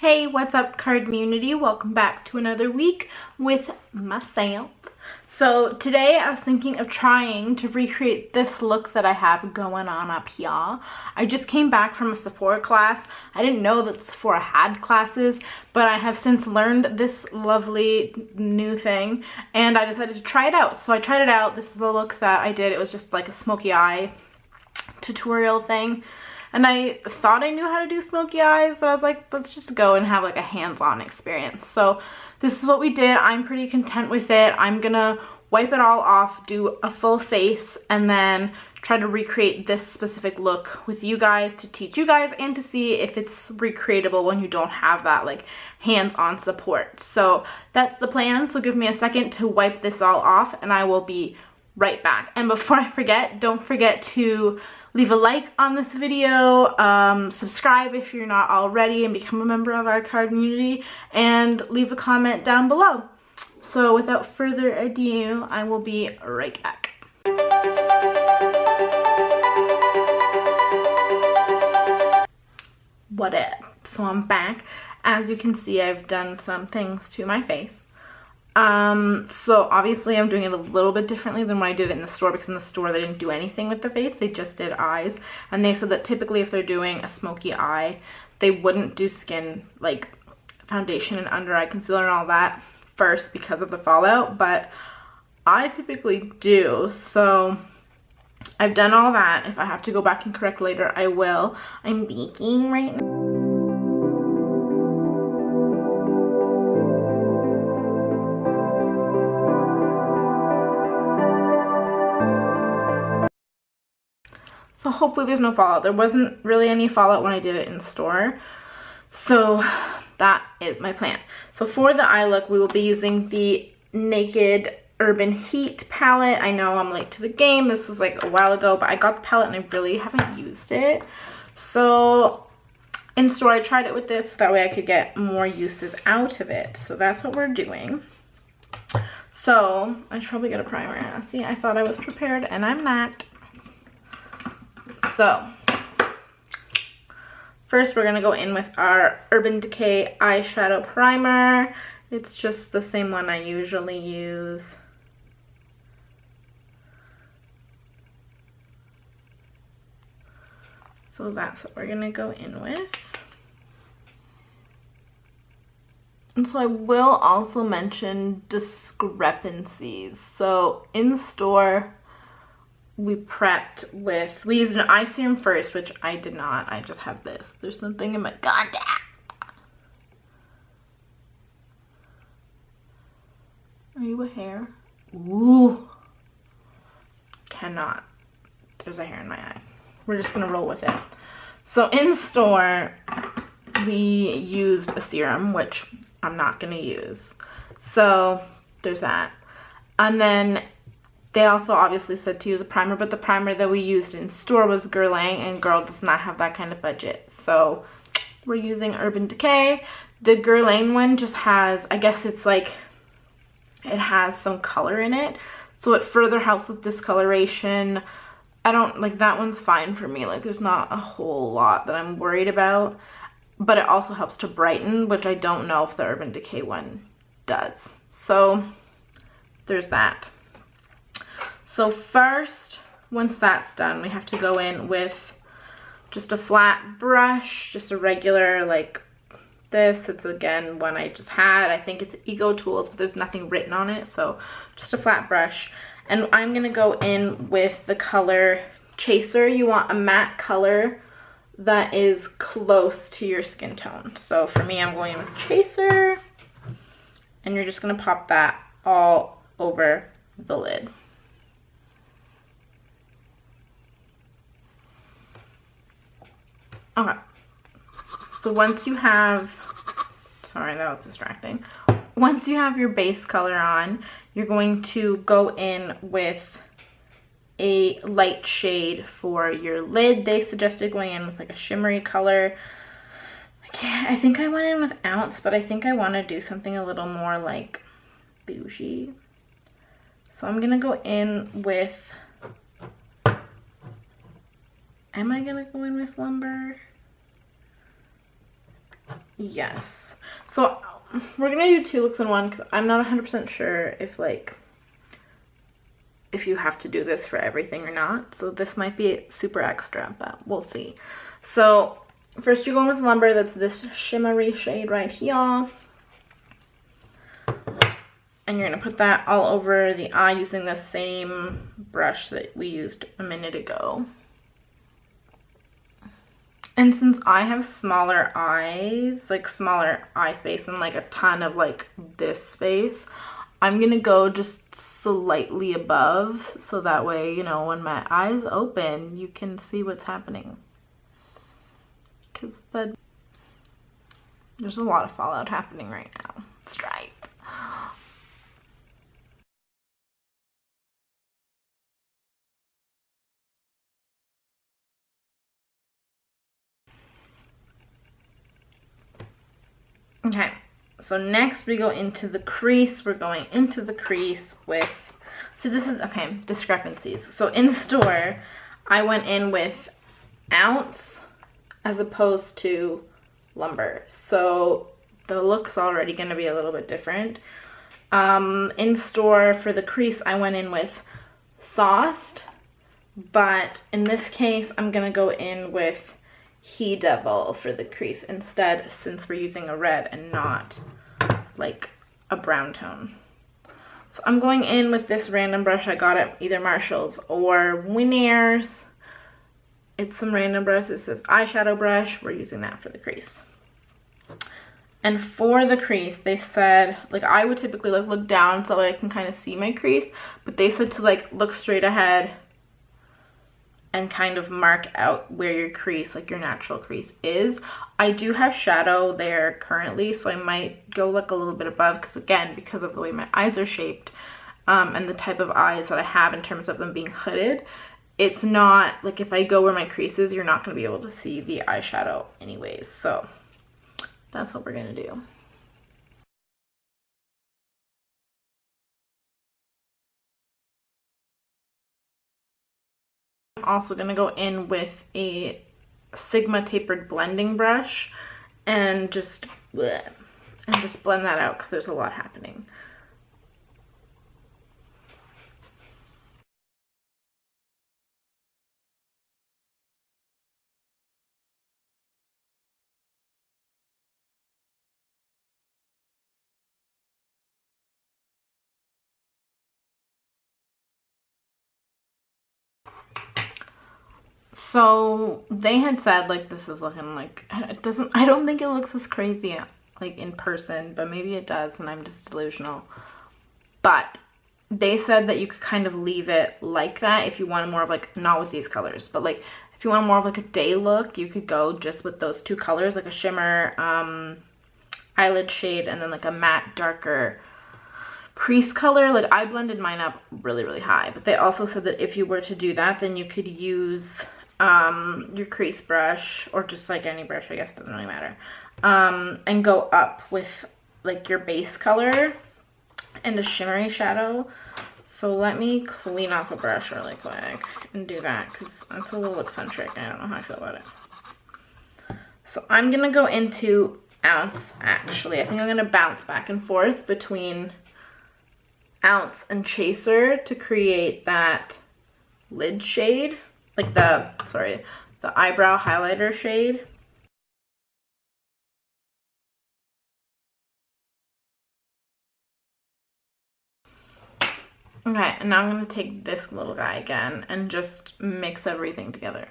Hey, what's up, Cardmunity? Welcome back to another week with myself. So today I was thinking of trying to recreate this look that I have going on up here. I just came back from a Sephora class. I didn't know that Sephora had classes, but I have since learned this lovely new thing and I decided to try it out. So I tried it out. This is the look that I did. It was just like a smoky eye tutorial thing. And I thought I knew how to do smoky eyes, but I was like, let's just go and have like a hands-on experience. So this is what we did. I'm pretty content with it. I'm gonna wipe it all off, do a full face, and then try to recreate this specific look with you guys to teach you guys and to see if it's recreatable when you don't have that like hands-on support. So that's the plan. So give me a second to wipe this all off and I will be right back. And before I forget, don't forget to leave a like on this video, subscribe if you're not already, and become a member of our Cardmunity, and leave a comment down below. So without further ado, I will be right back. What up? So I'm back. As you can see, I've done some things to my face. So obviously I'm doing it a little bit differently than when I did it in the store, because in the store they didn't do anything with the face, they just did eyes. And they said that typically if they're doing a smoky eye, they wouldn't do skin, like foundation and under eye concealer and all that first because of the fallout, but I typically do. So I've done all that. If I have to go back and correct later, I will. I'm baking right now. So hopefully there's no fallout. There wasn't really any fallout when I did it in store. So that is my plan. So for the eye look, we will be using the Naked Urban Heat palette. I know I'm late to the game. This was like a while ago, but I got the palette and I really haven't used it. So in store, I tried it with this. That way I could get more uses out of it. So that's what we're doing. So I should probably get a primer now. See, I thought I was prepared and I'm not. So first we're gonna go in with our Urban Decay eyeshadow primer. It's just the same one I usually use. So that's what we're gonna go in with. And so I will also mention discrepancies. So in store, we used an eye serum first, which I did not. I just have this. There's something in my contact. Are you a hair? Ooh. Cannot. There's a hair in my eye. We're just gonna roll with it. So in store, we used a serum, which I'm not gonna use. So there's that. And then they also obviously said to use a primer, but the primer that we used in store was Guerlain, and girl does not have that kind of budget. So we're using Urban Decay. The Guerlain one just has, I guess it's like, it has some color in it. So it further helps with discoloration. I don't, like, that one's fine for me. Like, there's not a whole lot that I'm worried about. But it also helps to brighten, which I don't know if the Urban Decay one does. So there's that. So first, once that's done, we have to go in with just a flat brush, just a regular like this. It's again one I just had. I think it's Ego Tools, but there's nothing written on it. So just a flat brush. And I'm gonna go in with the color Chaser. You want a matte color that is close to your skin tone. So for me, I'm going in with Chaser. And you're just gonna pop that all over the lid. Okay, so once you have, sorry, that was distracting. Once you have your base color on, you're going to go in with a light shade for your lid. They suggested going in with like a shimmery color. I think I went in with Ounce, but I think I want to do something a little more like bougie. So I'm gonna go in with, am I gonna go in with Lumber? Yes. So we're gonna do 2 looks in one because I'm not 100% sure if you have to do this for everything or not. So this might be super extra, but we'll see. So first you go in with lumber. That's this shimmery shade right here. And you're gonna put that all over the eye using the same brush that we used a minute ago. And since I have smaller eyes, like smaller eye space and like a ton of like this space, I'm gonna go just slightly above, so that way, you know, when my eyes open, you can see what's happening. Because there's a lot of fallout happening right now. That's right. Okay, so next we go into the crease. We're going into the crease with, so this is, okay, discrepancies. So in store, I went in with ounce as opposed to lumber. So the look's already going to be a little bit different. In store for the crease, I went in with sauced, but in this case, I'm going to go in with He Devil for the crease instead, since we're using a red and not like a brown tone. So I'm going in with this random brush I got at either Marshall's or Winners. It's some random brush. It says eyeshadow brush. We're using that for the crease. And for the crease, they said, like, I would typically like look down so I can kind of see my crease, but they said to like look straight ahead and kind of mark out where your crease, like your natural crease is. I do have shadow there currently, so I might go like a little bit above, because again, because of the way my eyes are shaped and the type of eyes that I have in terms of them being hooded, it's not, like if I go where my crease is, you're not going to be able to see the eyeshadow anyways. So that's what we're going to do. I'm also going to go in with a Sigma tapered blending brush and just blend that out because there's a lot happening. So they had said like this is looking like, it doesn't, I don't think it looks as crazy like in person, but maybe it does and I'm just delusional. But they said that you could kind of leave it like that if you wanted more of like, not with these colors, but like if you want more of like a day look, you could go just with those two colors, like a shimmer eyelid shade and then like a matte darker crease color. Like I blended mine up really, really high, but they also said that if you were to do that, then you could use your crease brush or just like any brush, I guess, doesn't really matter, and go up with like your base color and a shimmery shadow. So let me clean off a brush really quick and do that because that's a little eccentric. I don't know how I feel about it. So I'm gonna go into ounce. Actually, I think I'm gonna bounce back and forth between ounce and chaser to create that lid shade, like the eyebrow highlighter shade. Okay, and now I'm going to take this little guy again and just mix everything together.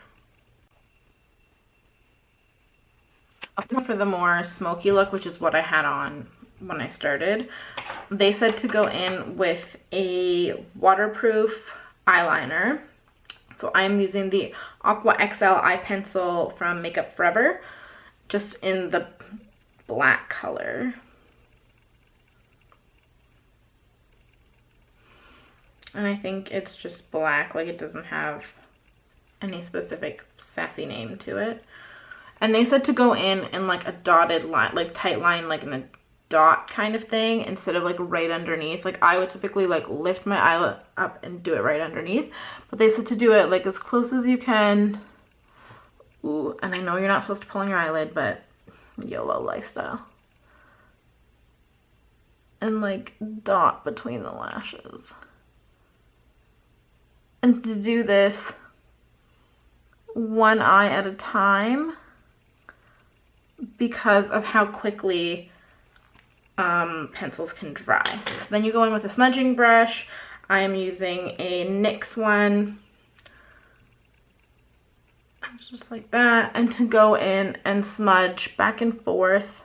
For the more smoky look, which is what I had on when I started, they said to go in with a waterproof eyeliner. So I'm using the Aqua XL eye pencil from Makeup Forever, just in the black color. And I think it's just black, like it doesn't have any specific sassy name to it. And they said to go in like a dotted line, like tight line, like in a dot kind of thing, instead of like right underneath. Like I would typically like lift my eyelid up and do it right underneath, but they said to do it like as close as you can. Ooh, and I know you're not supposed to pull on your eyelid, but YOLO lifestyle. And like dot between the lashes. And to do this one eye at a time because of how quickly pencils can dry. So then you go in with a smudging brush. I am using a NYX one. Just like that. And to go in and smudge back and forth.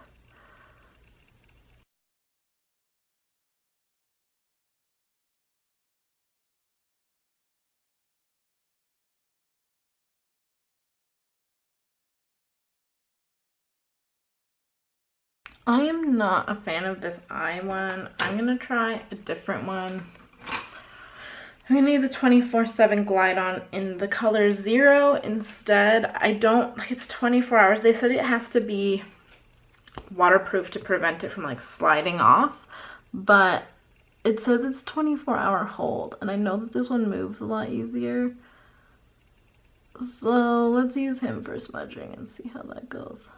I am not a fan of this eye one. I'm going to try a different one. I'm going to use a 24/7 Glide On in the color 0 instead. I don't, like, it's 24 hours. They said it has to be waterproof to prevent it from like sliding off, but it says it's 24-hour hold, and I know that this one moves a lot easier. So let's use him for smudging and see how that goes.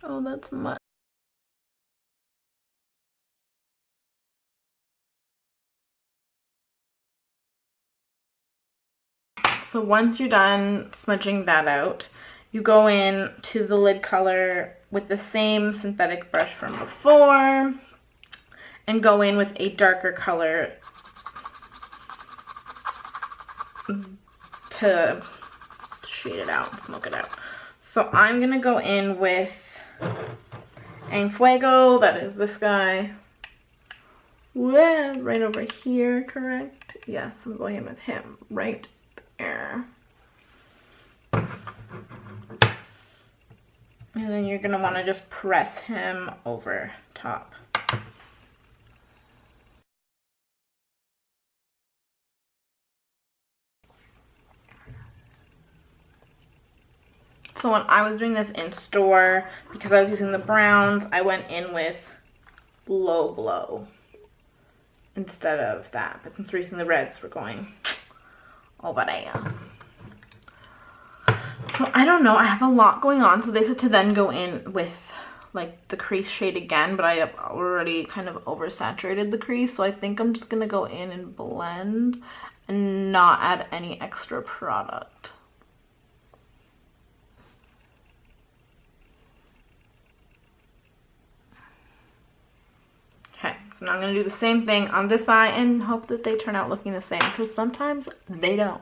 Oh, that's much. So once you're done smudging that out, you go in to the lid color with the same synthetic brush from before and go in with a darker color to shade it out and smoke it out. So I'm going to go in with En Fuego, that is this guy. Right over here, correct? Yes, I'm going in with him right there. And then you're going to want to just press him over top. So when I was doing this in store, because I was using the browns, I went in with low blow instead of that. But since we're using the reds, we're going over there. So I don't know, I have a lot going on. So they said to then go in with like the crease shade again, but I have already kind of oversaturated the crease. So I think I'm just going to go in and blend and not add any extra product. Okay, so now I'm going to do the same thing on this eye and hope that they turn out looking the same, because sometimes they don't.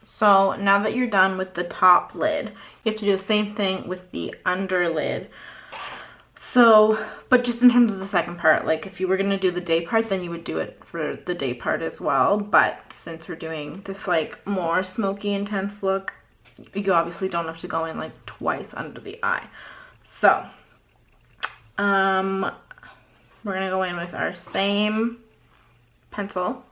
So now that you're done with the top lid, you have to do the same thing with the under lid. So, but just in terms of the second part, like if you were going to do the day part, then you would do it for the day part as well. But since we're doing this like more smoky intense look, you obviously don't have to go in like twice under the eye. So, we're going to go in with our same pencil.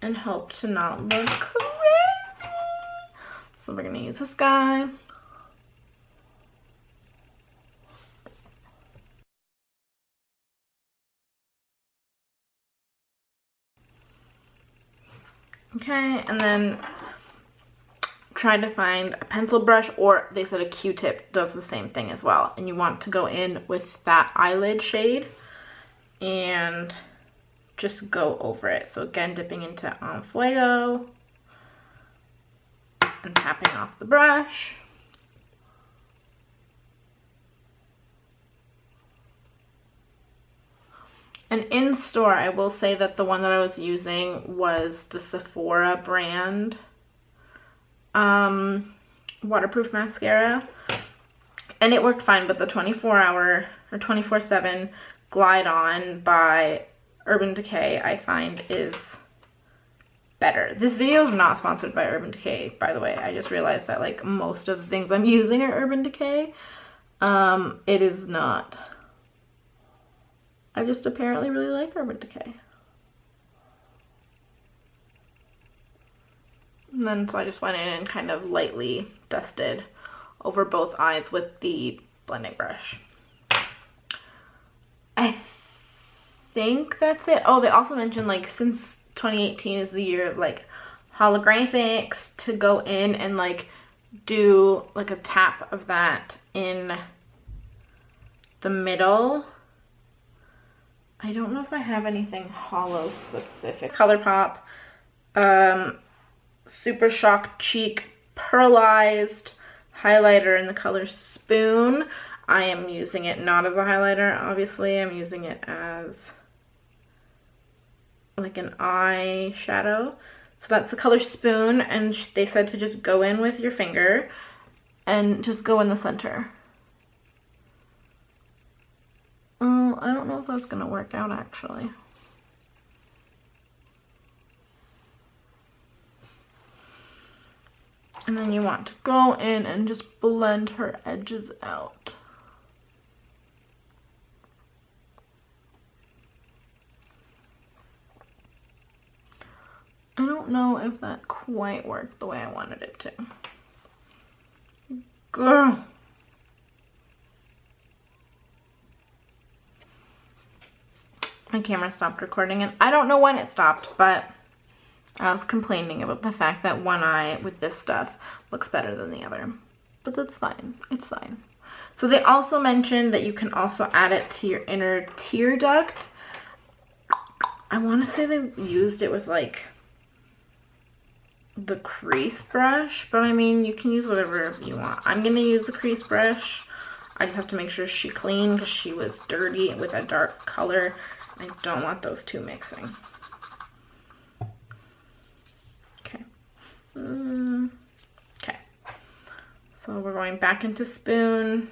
And hope to not look crazy. So we're gonna use this guy. Okay, and then try to find a pencil brush, or they said a Q-tip does the same thing as well. And you want to go in with that eyelid shade and just go over it. So again, dipping into En Fuego and tapping off the brush. And in store, I will say that the one that I was using was the Sephora brand waterproof mascara. And it worked fine, but the 24-hour or 24/7 Glide On by Urban Decay, I find, is better. This video is not sponsored by Urban Decay, by the way. I just realized that like most of the things I'm using are Urban Decay. It is not. I just apparently really like her with Decay. And then so I just went in and kind of lightly dusted over both eyes with the blending brush. I think that's it. Oh, they also mentioned like since 2018 is the year of like holographics, to go in and like do like a tap of that in the middle. I don't know if I have anything hollow specific. ColourPop Super Shock Cheek Pearlized highlighter in the color Spoon. I am using it not as a highlighter, obviously. I'm using it as like an eyeshadow. So that's the color Spoon, and they said to just go in with your finger and just go in the center. I don't know if that's gonna work out actually. And then you want to go in and just blend her edges out. I don't know if that quite worked the way I wanted it to. Girl. My camera stopped recording and I don't know when it stopped, but I was complaining about the fact that one eye with this stuff looks better than the other. But that's fine. It's fine. So they also mentioned that you can also add it to your inner tear duct. I want to say they used it with like the crease brush, but I mean, you can use whatever you want. I'm going to use the crease brush. I just have to make sure she's clean because she was dirty with a dark color. I don't want those two mixing. Okay. Okay. So we're going back into Spoon.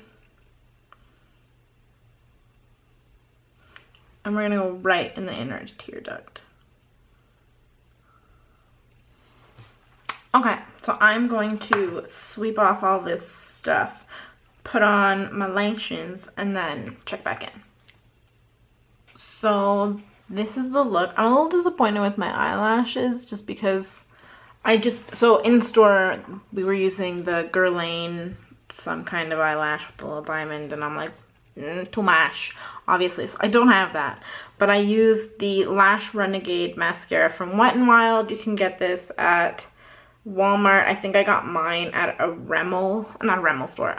And we're going to go right in the inner tear duct. Okay, so I'm going to sweep off all this stuff, put on my lashes, and then check back in. So this is the look. I'm a little disappointed with my eyelashes just because so in store we were using the Guerlain, some kind of eyelash with a little diamond, and I'm like, too much, obviously. So I don't have that. But I used the Lash Renegade mascara from Wet n Wild. You can get this at Walmart. I think I got mine at a not a Rimmel store,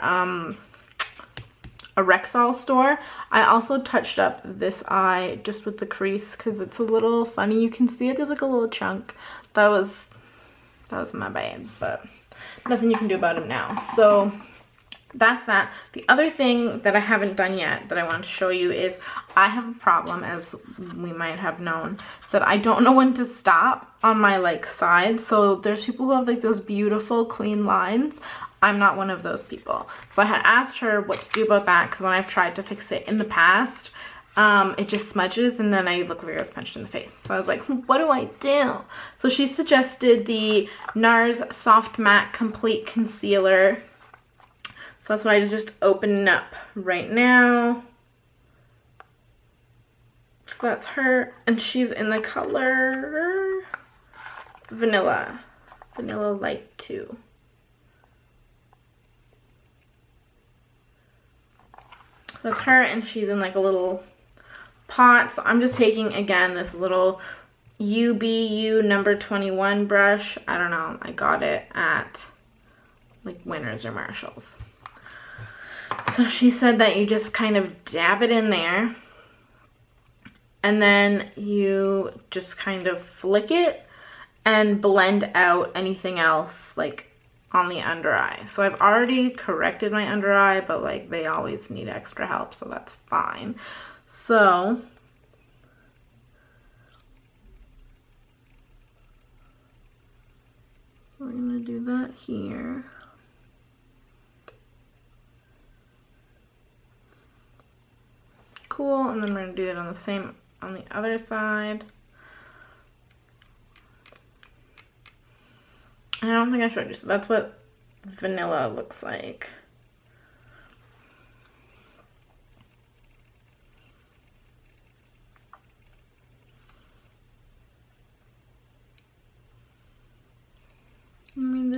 a Rexall store. I also touched up this eye just with the crease because it's a little funny. You can see it, there's like a little chunk. That was my bad, but nothing you can do about it now. So that's that. The other thing that I haven't done yet that I want to show you is I have a problem, as we might have known, that I don't know when to stop on my like sides. So there's people who have like those beautiful clean lines. I'm not one of those people. So I had asked her what to do about that because when I've tried to fix it in the past, it just smudges and then I look like I was punched in the face. So I was like, what do I do? So she suggested the NARS Soft Matte Complete Concealer. So that's what I just opening up right now. So that's her, and she's in the color Vanilla Light 2. That's her, and she's in like a little pot. So I'm just taking, again, this little UBU number 21 brush. I don't know, I got it at like Winners or Marshalls. So she said that you just kind of dab it in there and then you just kind of flick it and blend out anything else like on the under eye. So I've already corrected my under eye, but like they always need extra help, so that's fine. So we're gonna do that here. Cool, and then we're gonna do it on the other side. I don't think I showed you, so that's what vanilla looks like.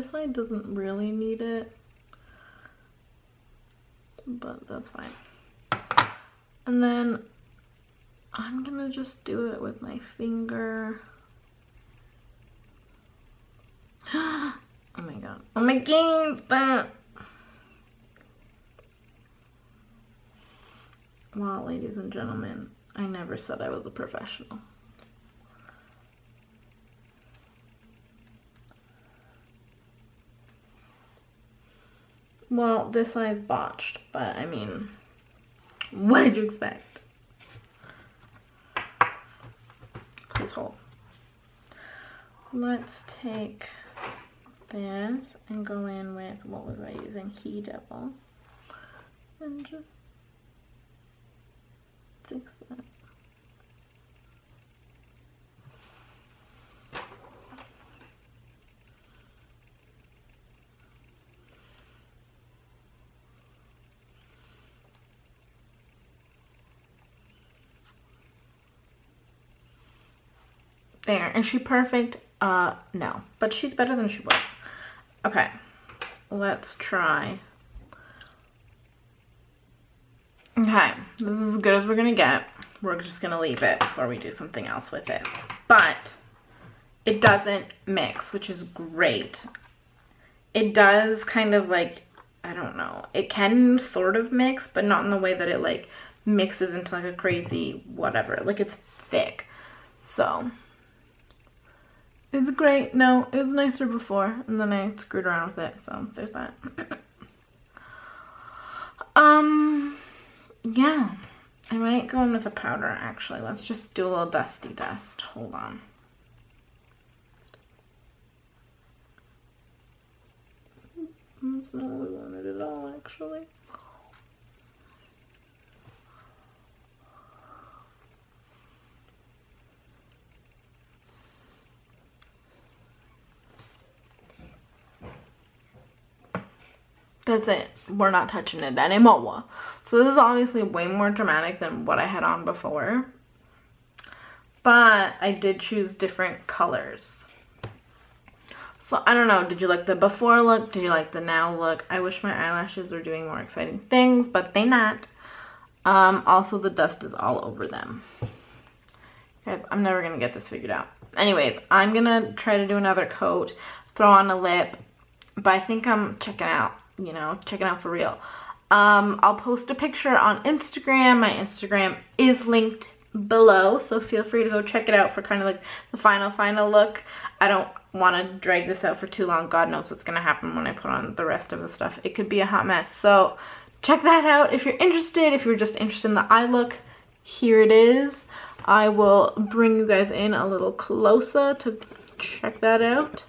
this side doesn't really need it, but that's fine. And then I'm gonna just do it with my finger. Oh my god. Oh my god, that. Wow, ladies and gentlemen, I never said I was a professional. Well, this eye's botched, but I mean, what did you expect? Please hold. Let's take this and go in with, what was I using? He Devil. And just fix that. There. Is she perfect? No. But she's better than she was. Okay. Let's try. Okay. This is as good as we're gonna get. We're just gonna leave it before we do something else with it. But it doesn't mix, which is great. It does kind of like, I don't know. It can sort of mix, but not in the way that it like mixes into like a crazy whatever. Like it's thick. So it's great. No, it was nicer before, and then I screwed around with it, so there's that. Yeah. I might go in with a powder, actually. Let's just do a little dusty dust. Hold on. That's not what we wanted at all, actually. That's it. We're not touching it anymore. So this is obviously way more dramatic than what I had on before. But I did choose different colors. So I don't know. Did you like the before look? Did you like the now look? I wish my eyelashes were doing more exciting things, but they not. Also, the dust is all over them. Guys, I'm never going to get this figured out. Anyways, I'm going to try to do another coat, throw on a lip, but I think I'm checking out. You know, checking out for real. I'll post a picture on Instagram. My Instagram is linked below, so feel free to go check it out for kind of like the final look. I don't want to drag this out for too long. God knows what's going to happen when I put on the rest of the stuff. It could be a hot mess. So check that out if you're interested. If you're just interested in the eye look, here it is. I will bring you guys in a little closer to check that out.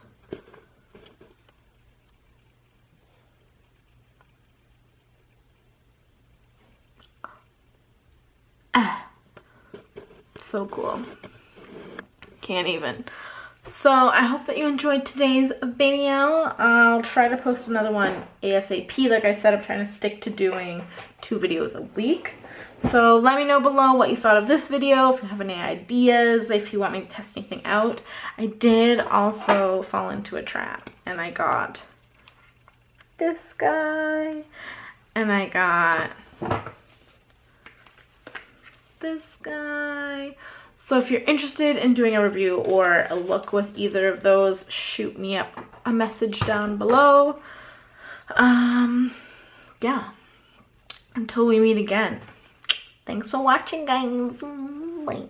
So cool. Can't even. So I hope that you enjoyed today's video. I'll try to post another one ASAP. Like I said, I'm trying to stick to doing 2 videos a week. So let me know below what you thought of this video, if you have any ideas, if you want me to test anything out. I did also fall into a trap, and I got this guy, and I got this guy. So if you're interested in doing a review or a look with either of those, shoot me up a message down below. Yeah, until we meet again, thanks for watching, guys. Bye.